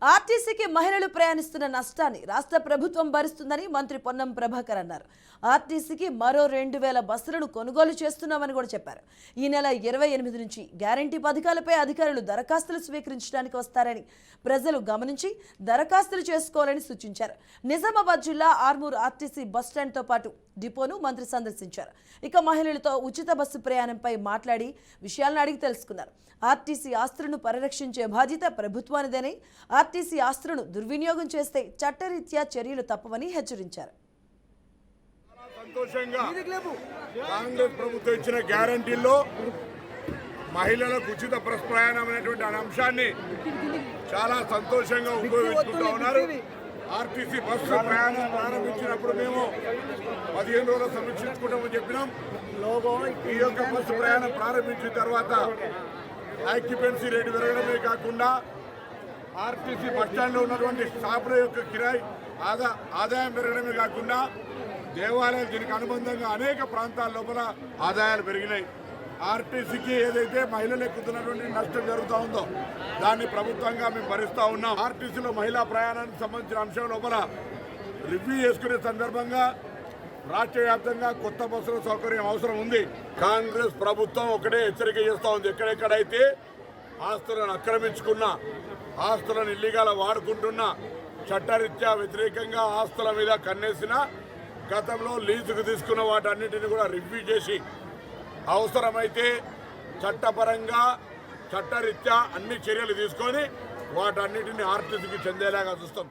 ఆర్టీసీకి మహిళలు ప్రయాణిస్తున్న నష్టాన్ని రాష్ట్ర ప్రభుత్వం భరిస్తుందని మంత్రి పొన్నం ప్రభాకర్ అన్నారు. ఆర్టీసీకి మరో 2000 బస్సులను కొనుగోలు చేస్తున్నామని కూడా చెప్పారు. ఈ నెల 28 నుంచి గ్యారంటీ పథకాలపై అధికారులు దరఖాస్తులు స్వీకరించడానికి వస్తారని ప్రజలు గమనించి దరఖాస్తులు చేసుకోవాలని సూచించారు. నిజామాబాద్ జిల్లా ఆర్మూర్ ఆర్టీసీ బస్టాండ్తో పాటు డిపోను మంత్రి సందర్శించారు. ఇక మహిళలతో ఉచిత బస్సు ప్రయాణంపై మాట్లాడి విషయాలను అడిగి తెలుసుకున్నారు. ఆర్టీసీ ఆస్తులను పరిరక్షించే బాధ్యత ప్రభుత్వానిదేని, ఆర్టీసీ ఆస్తులను దుర్వినియోగం చేస్తే చట్టరీత్యా చర్యలు తప్పవని హెచ్చరించారు. సంతోషంగా కాంగ్రెస్ ప్రభుత్వం ఇచ్చిన గ్యారంటీల్లో మహిళలకు ఉచిత బస్ ప్రయాణం అనేటువంటి అంశాన్ని చాలా సంతోషంగా ఉపయోగించుకుంటూ ఉన్నారు. ఆర్టీసీ బస్సు ప్రయాణం ప్రారంభించినప్పుడు మేము 15 రోజులు సమీక్షించుకుంటామని చెప్పినాం. ఈ యొక్క బస్సు ప్రయాణం ప్రారంభించిన తర్వాత ఆక్యుపెన్సీ రేటు పెరగడమే కాకుండా ఆర్టీసీ బస్టాండ్లో ఉన్నటువంటి షాపుల యొక్క కిరాయి ఆదాయం పెరగడమే కాకుండా దేవాలయాలు దీనికి అనుబంధంగా అనేక ప్రాంతాల లోపల ఆదాయాలు పెరిగినాయి. ఆర్టీసీకి ఏదైతే మహిళలు ఎక్కుతున్నటువంటి నష్టం జరుగుతూ ఉందో దాన్ని ప్రభుత్వంగా మేము భరిస్తూ ఉన్నాం. ఆర్టీసీలో మహిళా ప్రయాణానికి సంబంధించిన అంశం లోపల రివ్యూ చేసుకునే సందర్భంగా రాష్ట్ర వ్యాప్తంగా కొత్త బస్సుల సౌకర్యం అవసరం ఉంది. కాంగ్రెస్ ప్రభుత్వం ఒకటే హెచ్చరిక చేస్తూ ఉంది. ఎక్కడెక్కడైతే ఆస్తులను ఆక్రమించుకున్న, ఆస్తులను ఇల్లీగల్ వాడుకుంటున్న, చట్టరీత్యా వ్యతిరేకంగా ఆస్తుల మీద కన్నేసిన, గతంలో లీజుకు తీసుకున్న వాటన్నిటిని కూడా రివ్యూ చేసి అవసరమైతే చట్టపరంగా చట్టరీత్యా అన్ని చర్యలు తీసుకొని వాటన్నిటిని ఆర్టీసీకి చెందేలాగా చూస్తాం.